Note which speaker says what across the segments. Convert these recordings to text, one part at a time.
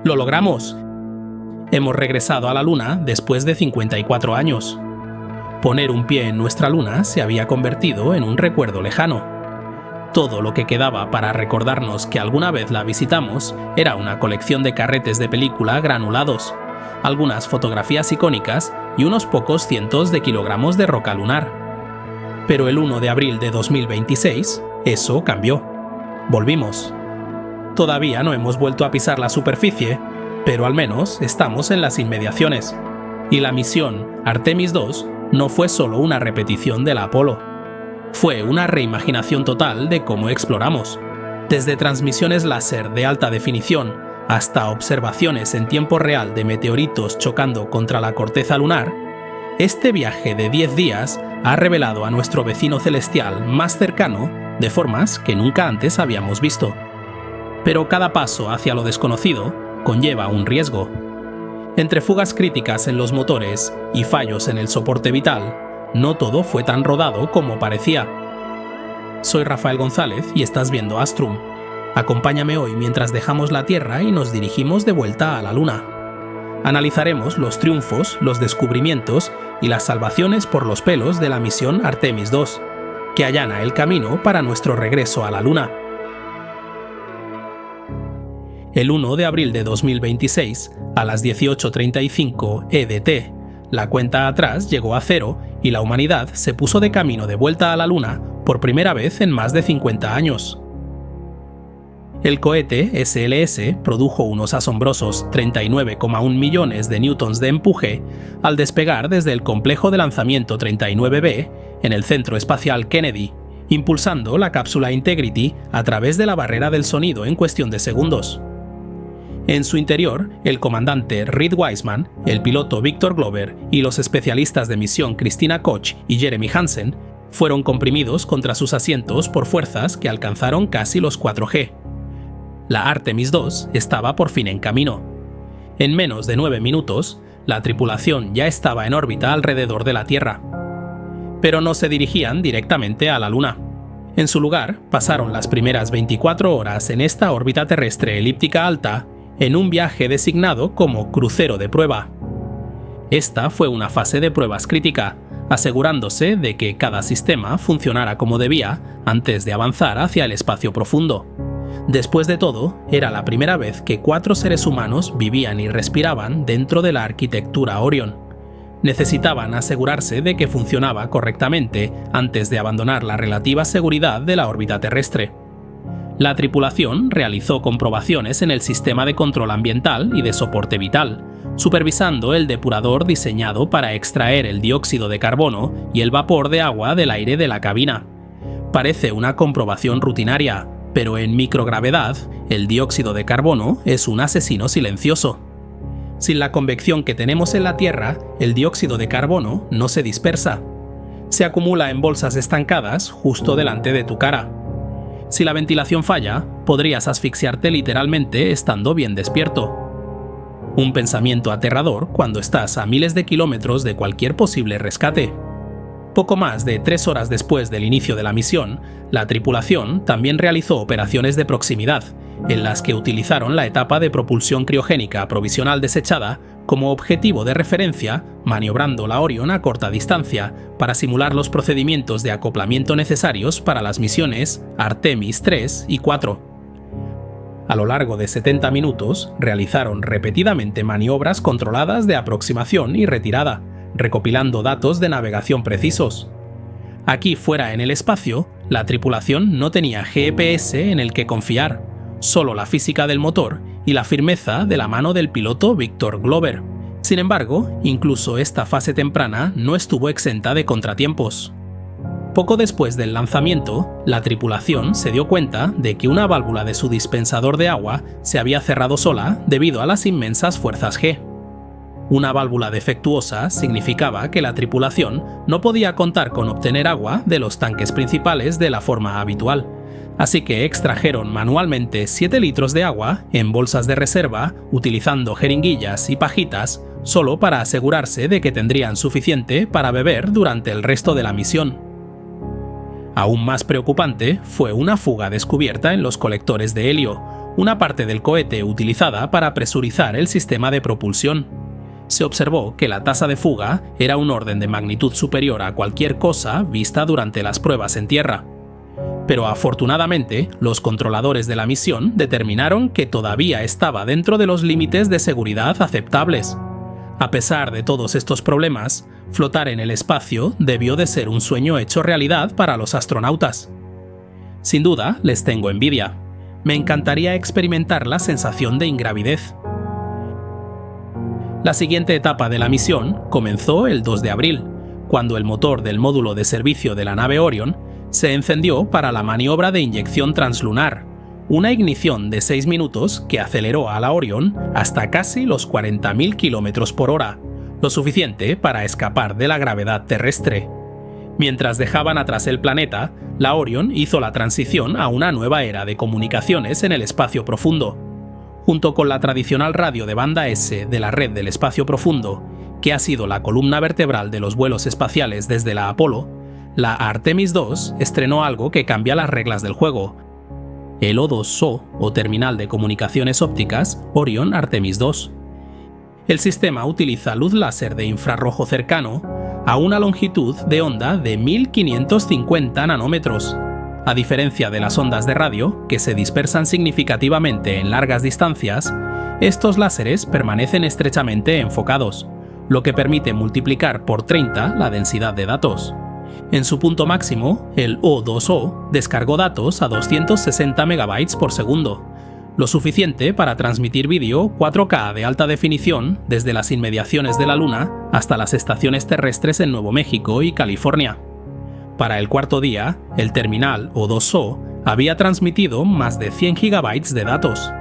Speaker 1: ¡Lo logramos! Hemos regresado a la Luna después de 54 años. Poner un pie en nuestra Luna se había convertido en un recuerdo lejano. Todo lo que quedaba para recordarnos que alguna vez la visitamos era una colección de carretes de película granulados, algunas fotografías icónicas y unos pocos cientos de kilogramos de roca lunar. Pero el 1 de abril de 2026, eso cambió. Volvimos. Todavía no hemos vuelto a pisar la superficie, pero al menos estamos en las inmediaciones. Y la misión Artemis II no fue solo una repetición de la Apolo. Fue una reimaginación total de cómo exploramos. Desde transmisiones láser de alta definición hasta observaciones en tiempo real de meteoritos chocando contra la corteza lunar, este viaje de 10 días ha revelado a nuestro vecino celestial más cercano de formas que nunca antes habíamos visto. Pero cada paso hacia lo desconocido conlleva un riesgo. Entre fugas críticas en los motores y fallos en el soporte vital, no todo fue tan rodado como parecía. Soy Rafael González y estás viendo Astrum. Acompáñame hoy mientras dejamos la Tierra y nos dirigimos de vuelta a la Luna. Analizaremos los triunfos, los descubrimientos y las salvaciones por los pelos de la misión Artemis II, que allana el camino para nuestro regreso a la Luna. El 1 de abril de 2026, a las 18:35 EDT, la cuenta atrás llegó a cero y la humanidad se puso de camino de vuelta a la Luna por primera vez en más de 50 años. El cohete SLS produjo unos asombrosos 39,1 millones de newtons de empuje al despegar desde el complejo de lanzamiento 39B en el Centro Espacial Kennedy, impulsando la cápsula Integrity a través de la barrera del sonido en cuestión de segundos. En su interior, el comandante Reed Wiseman, el piloto Victor Glover y los especialistas de misión Christina Koch y Jeremy Hansen fueron comprimidos contra sus asientos por fuerzas que alcanzaron casi los 4G. La Artemis II estaba por fin en camino. En menos de 9 minutos, la tripulación ya estaba en órbita alrededor de la Tierra. Pero no se dirigían directamente a la Luna. En su lugar, pasaron las primeras 24 horas en esta órbita terrestre elíptica alta en un viaje designado como crucero de prueba. Esta fue una fase de pruebas crítica, asegurándose de que cada sistema funcionara como debía antes de avanzar hacia el espacio profundo. Después de todo, era la primera vez que 4 seres humanos vivían y respiraban dentro de la arquitectura Orion. Necesitaban asegurarse de que funcionaba correctamente antes de abandonar la relativa seguridad de la órbita terrestre. La tripulación realizó comprobaciones en el sistema de control ambiental y de soporte vital, supervisando el depurador diseñado para extraer el dióxido de carbono y el vapor de agua del aire de la cabina. Parece una comprobación rutinaria, pero en microgravedad, el dióxido de carbono es un asesino silencioso. Sin la convección que tenemos en la Tierra, el dióxido de carbono no se dispersa. Se acumula en bolsas estancadas justo delante de tu cara. Si la ventilación falla, podrías asfixiarte literalmente estando bien despierto. Un pensamiento aterrador cuando estás a miles de kilómetros de cualquier posible rescate. Poco más de 3 horas después del inicio de la misión, la tripulación también realizó operaciones de proximidad, en las que utilizaron la etapa de propulsión criogénica provisional desechada como objetivo de referencia, maniobrando la Orion a corta distancia para simular los procedimientos de acoplamiento necesarios para las misiones Artemis 3 y 4. A lo largo de 70 minutos, realizaron repetidamente maniobras controladas de aproximación y retirada, recopilando datos de navegación precisos. Aquí fuera en el espacio, la tripulación no tenía GPS en el que confiar, solo la física del motor y la firmeza de la mano del piloto Victor Glover. Sin embargo, incluso esta fase temprana no estuvo exenta de contratiempos. Poco después del lanzamiento, la tripulación se dio cuenta de que una válvula de su dispensador de agua se había cerrado sola debido a las inmensas fuerzas G. Una válvula defectuosa significaba que la tripulación no podía contar con obtener agua de los tanques principales de la forma habitual, así que extrajeron manualmente 7 litros de agua en bolsas de reserva utilizando jeringuillas y pajitas solo para asegurarse de que tendrían suficiente para beber durante el resto de la misión. Aún más preocupante fue una fuga descubierta en los colectores de helio, una parte del cohete utilizada para presurizar el sistema de propulsión. Se observó que la tasa de fuga era un orden de magnitud superior a cualquier cosa vista durante las pruebas en tierra. Pero afortunadamente, los controladores de la misión determinaron que todavía estaba dentro de los límites de seguridad aceptables. A pesar de todos estos problemas, flotar en el espacio debió de ser un sueño hecho realidad para los astronautas. Sin duda, les tengo envidia. Me encantaría experimentar la sensación de ingravidez. La siguiente etapa de la misión comenzó el 2 de abril, cuando el motor del módulo de servicio de la nave Orion se encendió para la maniobra de inyección translunar, una ignición de 6 minutos que aceleró a la Orion hasta casi los 40.000 km por hora, lo suficiente para escapar de la gravedad terrestre. Mientras dejaban atrás el planeta, la Orion hizo la transición a una nueva era de comunicaciones en el espacio profundo. Junto con la tradicional radio de banda S de la red del espacio profundo, que ha sido la columna vertebral de los vuelos espaciales desde la Apolo, la Artemis II estrenó algo que cambia las reglas del juego: el O2SO, o Terminal de Comunicaciones Ópticas Orion Artemis II. El sistema utiliza luz láser de infrarrojo cercano a una longitud de onda de 1550 nanómetros. A diferencia de las ondas de radio, que se dispersan significativamente en largas distancias, estos láseres permanecen estrechamente enfocados, lo que permite multiplicar por 30 la densidad de datos. En su punto máximo, el O2O descargó datos a 260 MB por segundo, lo suficiente para transmitir vídeo 4K de alta definición desde las inmediaciones de la Luna hasta las estaciones terrestres en Nuevo México y California. Para el cuarto día, el terminal O2O había transmitido más de 100 GB de datos.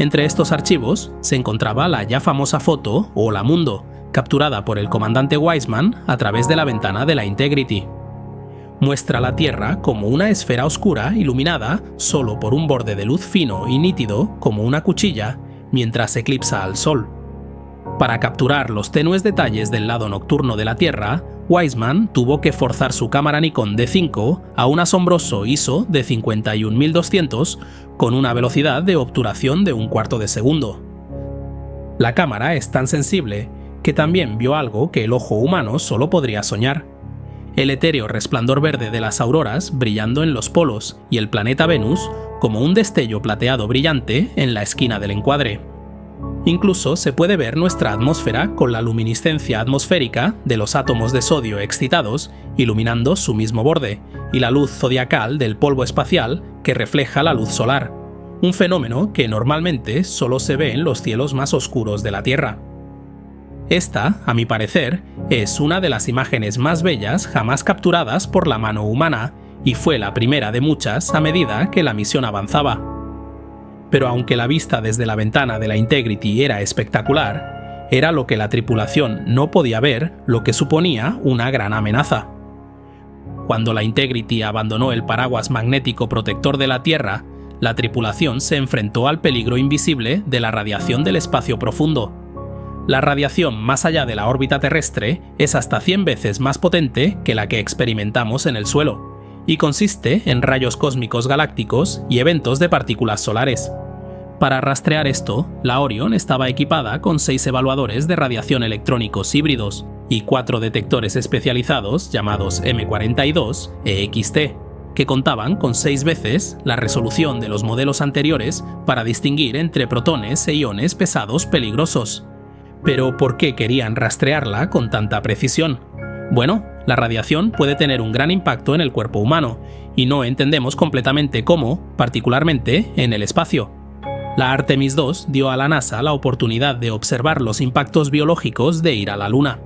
Speaker 1: Entre estos archivos se encontraba la ya famosa foto Hola Mundo, capturada por el comandante Wiseman a través de la ventana de la Integrity. Muestra la Tierra como una esfera oscura iluminada solo por un borde de luz fino y nítido como una cuchilla mientras eclipsa al Sol. Para capturar los tenues detalles del lado nocturno de la Tierra, Wiseman tuvo que forzar su cámara Nikon D5 a un asombroso ISO de 51.200 con una velocidad de obturación de 1/4 de segundo. La cámara es tan sensible que también vio algo que el ojo humano solo podría soñar: el etéreo resplandor verde de las auroras brillando en los polos y el planeta Venus como un destello plateado brillante en la esquina del encuadre. Incluso se puede ver nuestra atmósfera con la luminiscencia atmosférica de los átomos de sodio excitados iluminando su mismo borde, y la luz zodiacal del polvo espacial que refleja la luz solar, un fenómeno que normalmente solo se ve en los cielos más oscuros de la Tierra. Esta, a mi parecer, es una de las imágenes más bellas jamás capturadas por la mano humana, y fue la primera de muchas a medida que la misión avanzaba. Pero aunque la vista desde la ventana de la Integrity era espectacular, era lo que la tripulación no podía ver, lo que suponía una gran amenaza. Cuando la Integrity abandonó el paraguas magnético protector de la Tierra, la tripulación se enfrentó al peligro invisible de la radiación del espacio profundo. La radiación más allá de la órbita terrestre es hasta 100 veces más potente que la que experimentamos en el suelo, y consiste en rayos cósmicos galácticos y eventos de partículas solares. Para rastrear esto, la Orion estaba equipada con 6 evaluadores de radiación electrónicos híbridos y 4 detectores especializados llamados M42 e XT, que contaban con 6 veces la resolución de los modelos anteriores para distinguir entre protones e iones pesados peligrosos. Pero ¿por qué querían rastrearla con tanta precisión? Bueno, la radiación puede tener un gran impacto en el cuerpo humano, y no entendemos completamente cómo, particularmente en el espacio. La Artemis II dio a la NASA la oportunidad de observar los impactos biológicos de ir a la Luna.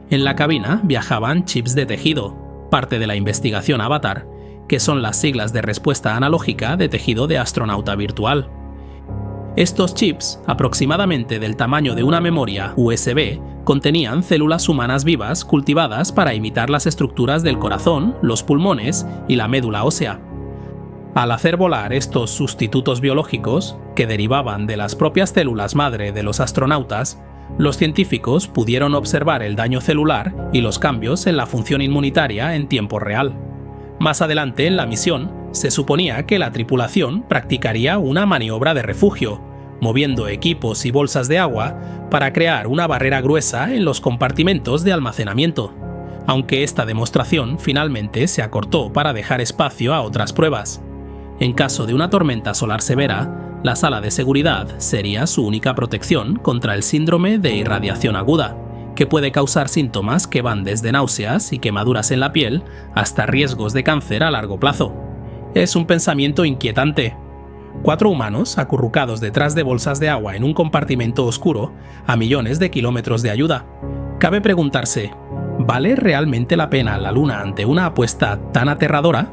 Speaker 1: En la cabina viajaban chips de tejido, parte de la investigación Avatar, que son las siglas de respuesta analógica de tejido de astronauta virtual. Estos chips, aproximadamente del tamaño de una memoria USB, contenían células humanas vivas cultivadas para imitar las estructuras del corazón, los pulmones y la médula ósea. Al hacer volar estos sustitutos biológicos, que derivaban de las propias células madre de los astronautas, los científicos pudieron observar el daño celular y los cambios en la función inmunitaria en tiempo real. Más adelante en la misión, se suponía que la tripulación practicaría una maniobra de refugio, moviendo equipos y bolsas de agua para crear una barrera gruesa en los compartimentos de almacenamiento, aunque esta demostración finalmente se acortó para dejar espacio a otras pruebas. En caso de una tormenta solar severa, la sala de seguridad sería su única protección contra el síndrome de irradiación aguda, que puede causar síntomas que van desde náuseas y quemaduras en la piel hasta riesgos de cáncer a largo plazo. Es un pensamiento inquietante. 4 humanos acurrucados detrás de bolsas de agua en un compartimento oscuro a millones de kilómetros de ayuda. Cabe preguntarse, ¿vale realmente la pena la Luna ante una apuesta tan aterradora?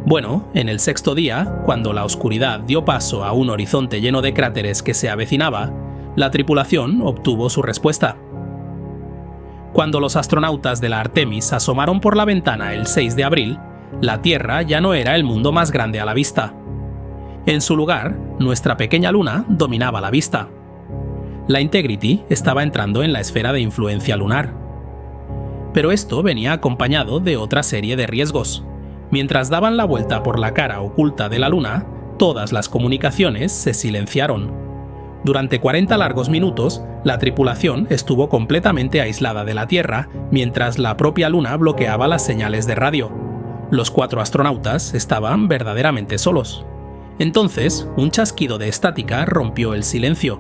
Speaker 1: Bueno, en el 6.º día, cuando la oscuridad dio paso a un horizonte lleno de cráteres que se avecinaba, la tripulación obtuvo su respuesta. Cuando los astronautas de la Artemis asomaron por la ventana el 6 de abril, la Tierra ya no era el mundo más grande a la vista. En su lugar, nuestra pequeña luna dominaba la vista. La Integrity estaba entrando en la esfera de influencia lunar. Pero esto venía acompañado de otra serie de riesgos. Mientras daban la vuelta por la cara oculta de la Luna, todas las comunicaciones se silenciaron. Durante 40 largos minutos, la tripulación estuvo completamente aislada de la Tierra, mientras la propia Luna bloqueaba las señales de radio. Los 4 astronautas estaban verdaderamente solos. Entonces, un chasquido de estática rompió el silencio.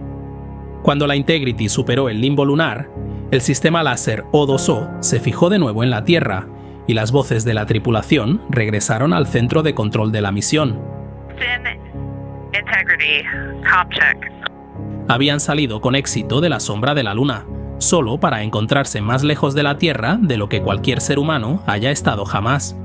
Speaker 1: Cuando la Integrity superó el limbo lunar, el sistema láser O2O se fijó de nuevo en la Tierra, y las voces de la tripulación regresaron al centro de control de la misión.
Speaker 2: Integrity, comp check.
Speaker 1: Habían salido con éxito de la sombra de la Luna, solo para encontrarse más lejos de la Tierra de lo que cualquier ser humano haya estado jamás.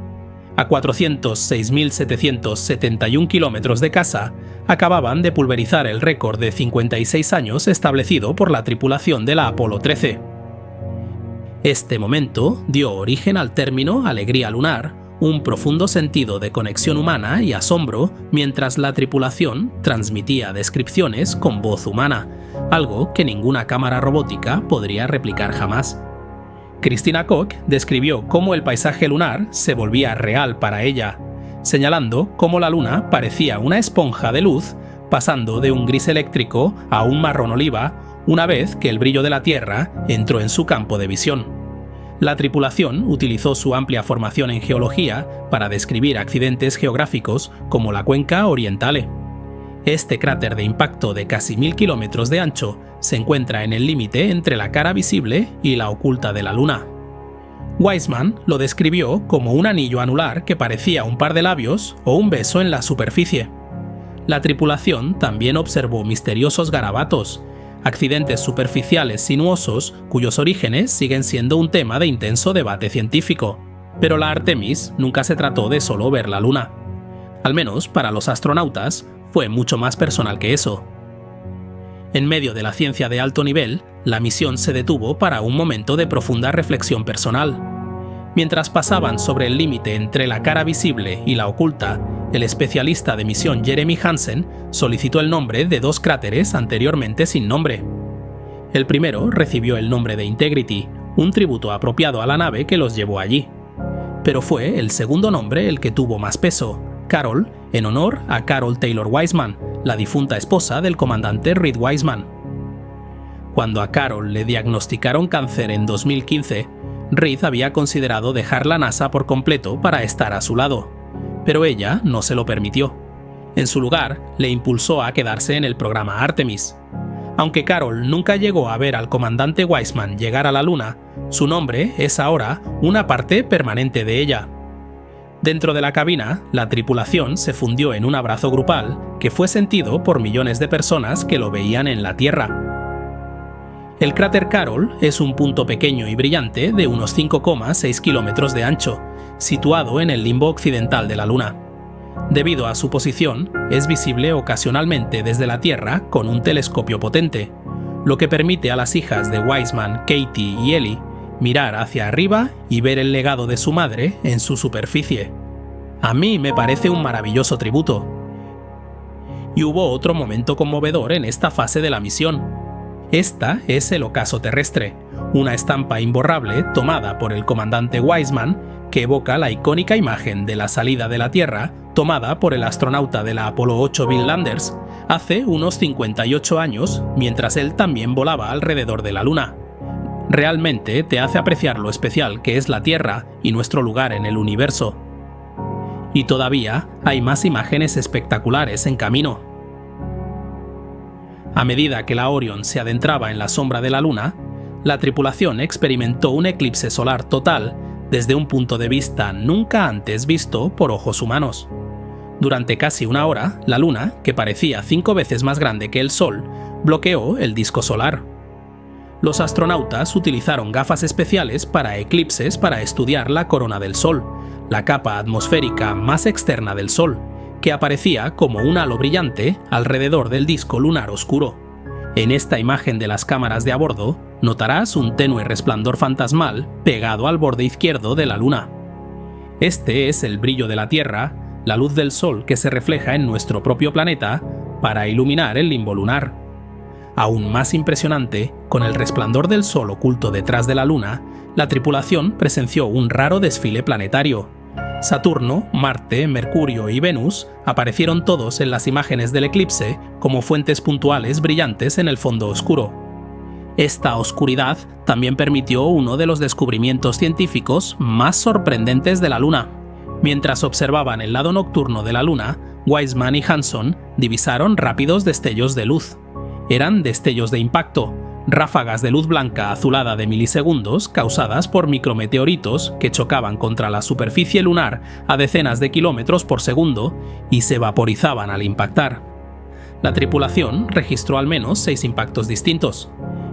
Speaker 1: A 406.771 kilómetros de casa, acababan de pulverizar el récord de 56 años establecido por la tripulación de la Apolo 13. Este momento dio origen al término alegría lunar, un profundo sentido de conexión humana y asombro mientras la tripulación transmitía descripciones con voz humana, algo que ninguna cámara robótica podría replicar jamás. Christina Koch describió cómo el paisaje lunar se volvía real para ella, señalando cómo la Luna parecía una esponja de luz pasando de un gris eléctrico a un marrón oliva una vez que el brillo de la Tierra entró en su campo de visión. La tripulación utilizó su amplia formación en geología para describir accidentes geográficos como la Cuenca Orientale. Este cráter de impacto de casi 1000 kilómetros de ancho se encuentra en el límite entre la cara visible y la oculta de la Luna. Wiseman lo describió como un anillo anular que parecía un par de labios o un beso en la superficie. La tripulación también observó misteriosos garabatos, accidentes superficiales sinuosos cuyos orígenes siguen siendo un tema de intenso debate científico. Pero la Artemis nunca se trató de solo ver la Luna. Al menos para los astronautas, fue mucho más personal que eso. En medio de la ciencia de alto nivel, la misión se detuvo para un momento de profunda reflexión personal. Mientras pasaban sobre el límite entre la cara visible y la oculta, el especialista de misión Jeremy Hansen solicitó el nombre de 2 cráteres anteriormente sin nombre. El primero recibió el nombre de Integrity, un tributo apropiado a la nave que los llevó allí. Pero fue el segundo nombre el que tuvo más peso, Carol, en honor a Carol Taylor Wiseman, la difunta esposa del comandante Reed Wiseman. Cuando a Carol le diagnosticaron cáncer en 2015, Reed había considerado dejar la NASA por completo para estar a su lado, pero ella no se lo permitió. En su lugar, le impulsó a quedarse en el programa Artemis. Aunque Carol nunca llegó a ver al comandante Wiseman llegar a la Luna, su nombre es ahora una parte permanente de ella. Dentro de la cabina, la tripulación se fundió en un abrazo grupal que fue sentido por millones de personas que lo veían en la Tierra. El cráter Carol es un punto pequeño y brillante de unos 5,6 kilómetros de ancho, situado en el limbo occidental de la Luna. Debido a su posición, es visible ocasionalmente desde la Tierra con un telescopio potente, lo que permite a las hijas de Wiseman, Katie y Ellie, mirar hacia arriba y ver el legado de su madre en su superficie. A mí me parece un maravilloso tributo. Y hubo otro momento conmovedor en esta fase de la misión. Esta es el ocaso terrestre, una estampa imborrable tomada por el comandante Wiseman que evoca la icónica imagen de la salida de la Tierra tomada por el astronauta de la Apolo 8 Bill Landers hace unos 58 años, mientras él también volaba alrededor de la Luna. Realmente te hace apreciar lo especial que es la Tierra y nuestro lugar en el universo. Y todavía hay más imágenes espectaculares en camino. A medida que la Orion se adentraba en la sombra de la Luna, la tripulación experimentó un eclipse solar total desde un punto de vista nunca antes visto por ojos humanos. Durante casi una hora, la Luna, que parecía 5 veces más grande que el Sol, bloqueó el disco solar. Los astronautas utilizaron gafas especiales para eclipses para estudiar la corona del Sol, la capa atmosférica más externa del Sol, que aparecía como un halo brillante alrededor del disco lunar oscuro. En esta imagen de las cámaras de a bordo, notarás un tenue resplandor fantasmal pegado al borde izquierdo de la Luna. Este es el brillo de la Tierra, la luz del Sol que se refleja en nuestro propio planeta para iluminar el limbo lunar. Aún más impresionante, con el resplandor del Sol oculto detrás de la Luna, la tripulación presenció un raro desfile planetario. Saturno, Marte, Mercurio y Venus aparecieron todos en las imágenes del eclipse como fuentes puntuales brillantes en el fondo oscuro. Esta oscuridad también permitió uno de los descubrimientos científicos más sorprendentes de la Luna. Mientras observaban el lado nocturno de la Luna, Weissman y Hanson divisaron rápidos destellos de luz. Eran destellos de impacto, ráfagas de luz blanca azulada de milisegundos causadas por micrometeoritos que chocaban contra la superficie lunar a decenas de kilómetros por segundo y se vaporizaban al impactar. La tripulación registró al menos 6 impactos distintos.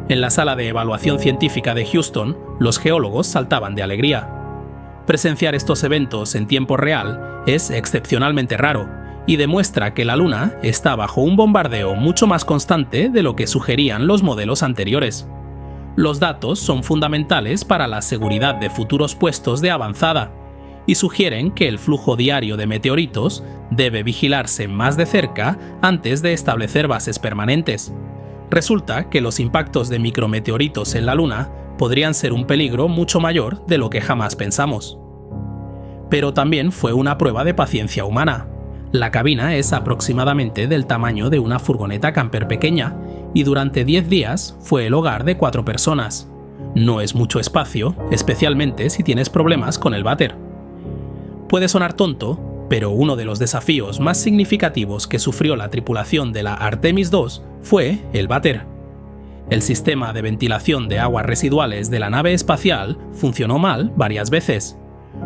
Speaker 1: En la sala de evaluación científica de Houston, los geólogos saltaban de alegría. Presenciar estos eventos en tiempo real es excepcionalmente raro y demuestra que la Luna está bajo un bombardeo mucho más constante de lo que sugerían los modelos anteriores. Los datos son fundamentales para la seguridad de futuros puestos de avanzada y sugieren que el flujo diario de meteoritos debe vigilarse más de cerca antes de establecer bases permanentes. Resulta que los impactos de micrometeoritos en la Luna podrían ser un peligro mucho mayor de lo que jamás pensamos. Pero también fue una prueba de paciencia humana. La cabina es aproximadamente del tamaño de una furgoneta camper pequeña y durante 10 días fue el hogar de 4 personas. No es mucho espacio, especialmente si tienes problemas con el váter. Puede sonar tonto, pero uno de los desafíos más significativos que sufrió la tripulación de la Artemis II fue el váter. El sistema de ventilación de aguas residuales de la nave espacial funcionó mal varias veces,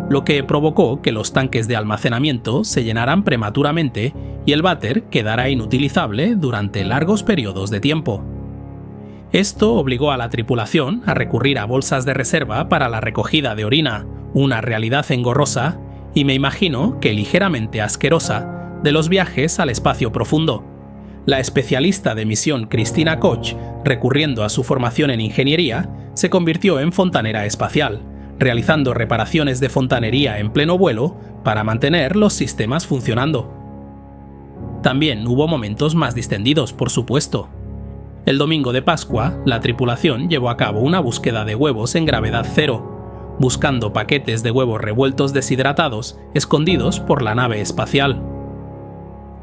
Speaker 1: lo que provocó que los tanques de almacenamiento se llenaran prematuramente y el váter quedara inutilizable durante largos periodos de tiempo. Esto obligó a la tripulación a recurrir a bolsas de reserva para la recogida de orina, una realidad engorrosa y me imagino que ligeramente asquerosa de los viajes al espacio profundo. La especialista de misión Christina Koch, recurriendo a su formación en ingeniería, se convirtió en fontanera espacial, realizando reparaciones de fontanería en pleno vuelo para mantener los sistemas funcionando. También hubo momentos más distendidos, por supuesto. El domingo de Pascua, la tripulación llevó a cabo una búsqueda de huevos en gravedad cero, buscando paquetes de huevos revueltos deshidratados escondidos por la nave espacial.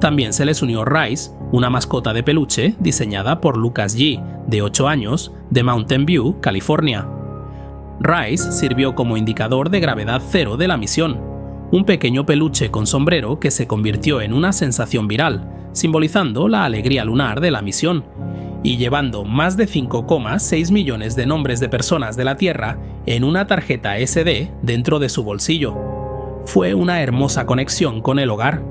Speaker 1: También se les unió Rice, una mascota de peluche diseñada por Lucas G., de 8 años, de Mountain View, California. Rice sirvió como indicador de gravedad cero de la misión, un pequeño peluche con sombrero que se convirtió en una sensación viral, simbolizando la alegría lunar de la misión, y llevando más de 5,6 millones de nombres de personas de la Tierra en una tarjeta SD dentro de su bolsillo. Fue una hermosa conexión con el hogar,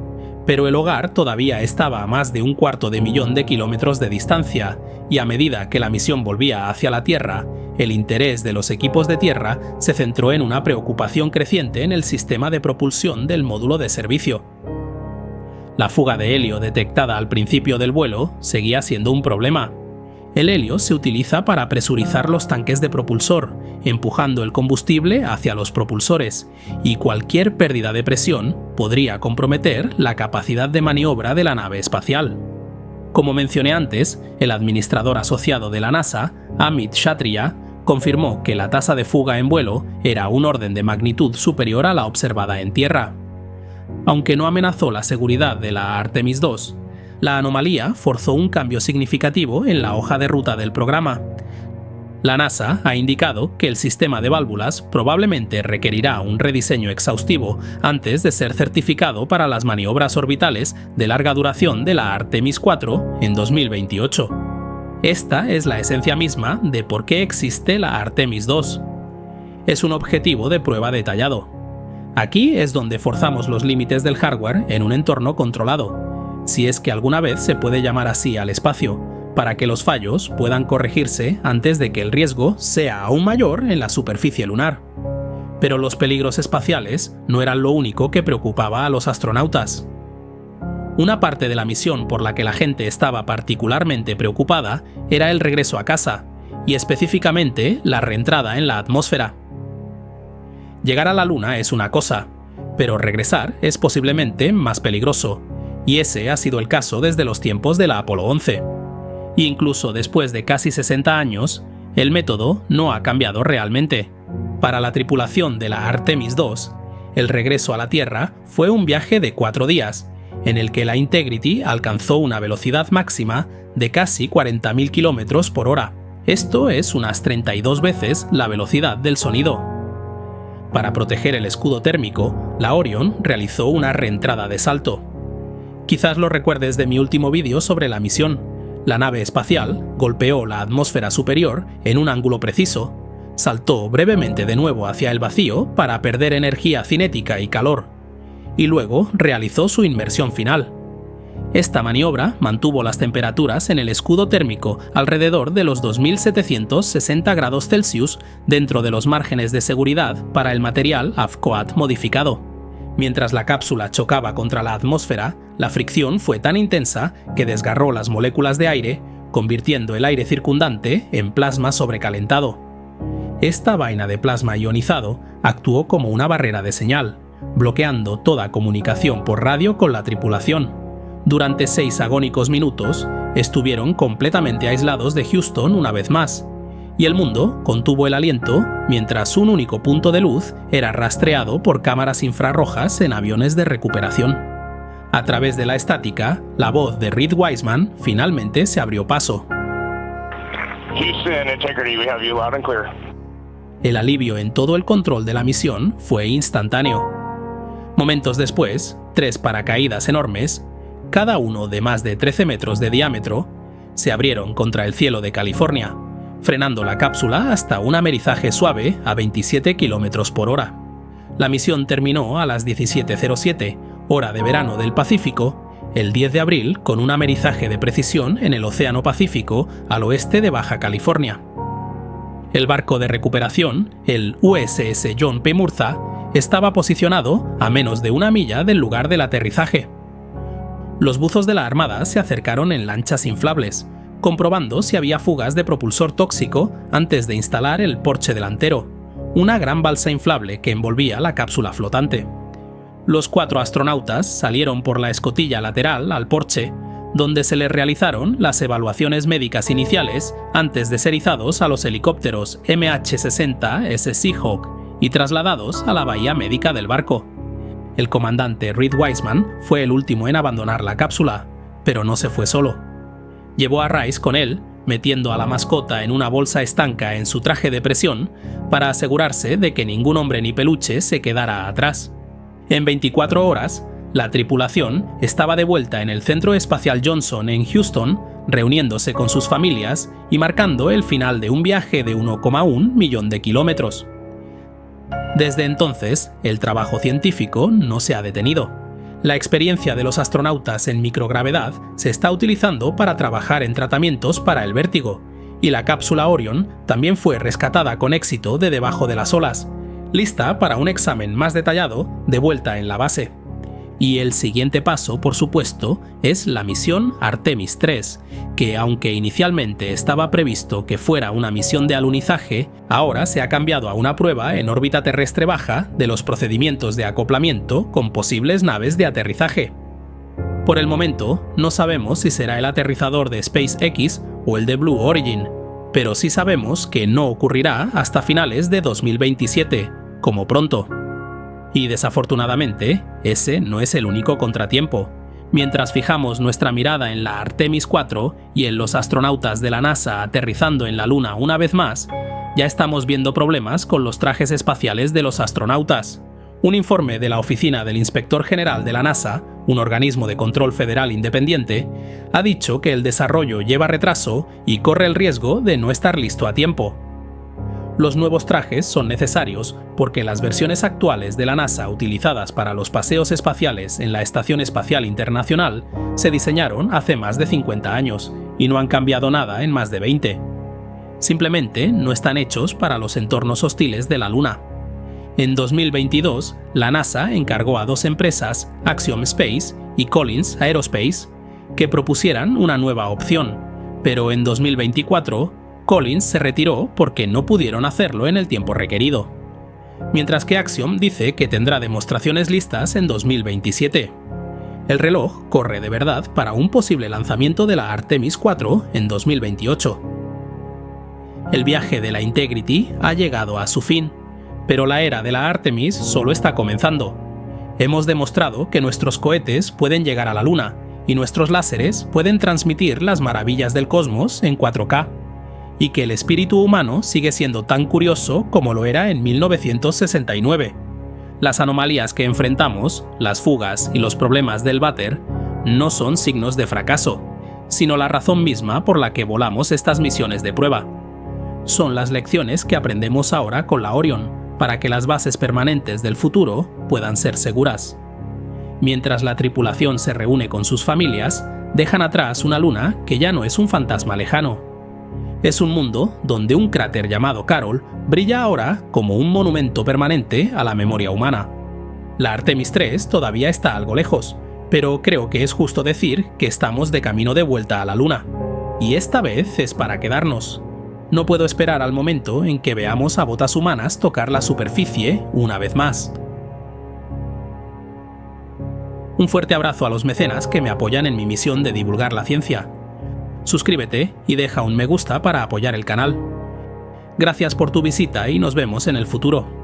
Speaker 1: pero el hogar todavía estaba a más de 250,000 de kilómetros de distancia, y a medida que la misión volvía hacia la Tierra, el interés de los equipos de tierra se centró en una preocupación creciente en el sistema de propulsión del módulo de servicio. La fuga de helio detectada al principio del vuelo seguía siendo un problema. El helio se utiliza para presurizar los tanques de propulsor, empujando el combustible hacia los propulsores, y cualquier pérdida de presión podría comprometer la capacidad de maniobra de la nave espacial. Como mencioné antes, el administrador asociado de la NASA, Amit Kshatriya, confirmó que la tasa de fuga en vuelo era un orden de magnitud superior a la observada en tierra. Aunque no amenazó la seguridad de la Artemis II, la anomalía forzó un cambio significativo en la hoja de ruta del programa. La NASA ha indicado que el sistema de válvulas probablemente requerirá un rediseño exhaustivo antes de ser certificado para las maniobras orbitales de larga duración de la Artemis IV en 2028. Esta es la esencia misma de por qué existe la Artemis II. Es un objetivo de prueba detallado. Aquí es donde forzamos los límites del hardware en un entorno controlado, si es que alguna vez se puede llamar así al espacio, para que los fallos puedan corregirse antes de que el riesgo sea aún mayor en la superficie lunar. Pero los peligros espaciales no eran lo único que preocupaba a los astronautas. Una parte de la misión por la que la gente estaba particularmente preocupada era el regreso a casa, y específicamente la reentrada en la atmósfera. Llegar a la Luna es una cosa, pero regresar es posiblemente más peligroso, y ese ha sido el caso desde los tiempos de la Apolo 11. Incluso después de casi 60 años, el método no ha cambiado realmente. Para la tripulación de la Artemis II, el regreso a la Tierra fue un viaje de 4 días, en el que la Integrity alcanzó una velocidad máxima de casi 40.000 km por hora. Esto es unas 32 veces la velocidad del sonido. Para proteger el escudo térmico, la Orion realizó una reentrada de salto. Quizás lo recuerdes de mi último vídeo sobre la misión. La nave espacial golpeó la atmósfera superior en un ángulo preciso, saltó brevemente de nuevo hacia el vacío para perder energía cinética y calor, y luego realizó su inmersión final. Esta maniobra mantuvo las temperaturas en el escudo térmico alrededor de los 2760 grados Celsius dentro de los márgenes de seguridad para el material AFCOAT modificado. Mientras la cápsula chocaba contra la atmósfera, la fricción fue tan intensa que desgarró las moléculas de aire, convirtiendo el aire circundante en plasma sobrecalentado. Esta vaina de plasma ionizado actuó como una barrera de señal, bloqueando toda comunicación por radio con la tripulación. Durante 6 agónicos minutos, estuvieron completamente aislados de Houston una vez más, y el mundo contuvo el aliento mientras un único punto de luz era rastreado por cámaras infrarrojas en aviones de recuperación. A través de la estática, la voz de Reed Wiseman finalmente se abrió paso.
Speaker 3: Houston, Integrity, we have you loud and clear.
Speaker 1: El alivio en todo el control de la misión fue instantáneo. Momentos después, 3 paracaídas enormes, cada uno de más de 13 metros de diámetro, se abrieron contra el cielo de California, frenando la cápsula hasta un amerizaje suave a 27 km por hora. La misión terminó a las 17:07, hora de verano del Pacífico, el 10 de abril con un amerizaje de precisión en el Océano Pacífico al oeste de Baja California. El barco de recuperación, el USS John P. Murtha, estaba posicionado a menos de 1 milla del lugar del aterrizaje. Los buzos de la Armada se acercaron en lanchas inflables, comprobando si había fugas de propulsor tóxico antes de instalar el porche delantero, una gran balsa inflable que envolvía la cápsula flotante. Los 4 astronautas salieron por la escotilla lateral al porche, donde se les realizaron las evaluaciones médicas iniciales antes de ser izados a los helicópteros MH-60S Seahawk y trasladados a la bahía médica del barco. El comandante Reed Wiseman fue el último en abandonar la cápsula, pero no se fue solo. Llevó a Rice con él, metiendo a la mascota en una bolsa estanca en su traje de presión para asegurarse de que ningún hombre ni peluche se quedara atrás. En 24 horas, la tripulación estaba de vuelta en el Centro Espacial Johnson en Houston, reuniéndose con sus familias y marcando el final de un viaje de 1,1 millón de kilómetros. Desde entonces, el trabajo científico no se ha detenido. La experiencia de los astronautas en microgravedad se está utilizando para trabajar en tratamientos para el vértigo, y la cápsula Orion también fue rescatada con éxito de debajo de las olas, lista para un examen más detallado de vuelta en la base. Y el siguiente paso, por supuesto, es la misión Artemis III, que aunque inicialmente estaba previsto que fuera una misión de alunizaje, ahora se ha cambiado a una prueba en órbita terrestre baja de los procedimientos de acoplamiento con posibles naves de aterrizaje. Por el momento, no sabemos si será el aterrizador de SpaceX o el de Blue Origin, pero sí sabemos que no ocurrirá hasta finales de 2027, como pronto. Y desafortunadamente, ese no es el único contratiempo. Mientras fijamos nuestra mirada en la Artemis 4 y en los astronautas de la NASA aterrizando en la Luna una vez más, ya estamos viendo problemas con los trajes espaciales de los astronautas. Un informe de la Oficina del Inspector General de la NASA, un organismo de control federal independiente, ha dicho que el desarrollo lleva retraso y corre el riesgo de no estar listo a tiempo. Los nuevos trajes son necesarios porque las versiones actuales de la NASA utilizadas para los paseos espaciales en la Estación Espacial Internacional se diseñaron hace más de 50 años y no han cambiado nada en más de 20. Simplemente no están hechos para los entornos hostiles de la Luna. En 2022, la NASA encargó a 2 empresas, Axiom Space y Collins Aerospace, que propusieran una nueva opción, pero en 2024, Collins se retiró porque no pudieron hacerlo en el tiempo requerido. Mientras que Axiom dice que tendrá demostraciones listas en 2027. El reloj corre de verdad para un posible lanzamiento de la Artemis 4 en 2028. El viaje de la Integrity ha llegado a su fin, pero la era de la Artemis solo está comenzando. Hemos demostrado que nuestros cohetes pueden llegar a la Luna y nuestros láseres pueden transmitir las maravillas del cosmos en 4K, y que el espíritu humano sigue siendo tan curioso como lo era en 1969. Las anomalías que enfrentamos, las fugas y los problemas del váter, no son signos de fracaso, sino la razón misma por la que volamos estas misiones de prueba. Son las lecciones que aprendemos ahora con la Orion, para que las bases permanentes del futuro puedan ser seguras. Mientras la tripulación se reúne con sus familias, dejan atrás una luna que ya no es un fantasma lejano. Es un mundo donde un cráter llamado Carol brilla ahora como un monumento permanente a la memoria humana. La Artemis 3 todavía está algo lejos, pero creo que es justo decir que estamos de camino de vuelta a la Luna. Y esta vez es para quedarnos. No puedo esperar al momento en que veamos a botas humanas tocar la superficie una vez más. Un fuerte abrazo a los mecenas que me apoyan en mi misión de divulgar la ciencia. Suscríbete y deja un me gusta para apoyar el canal. Gracias por tu visita y nos vemos en el futuro.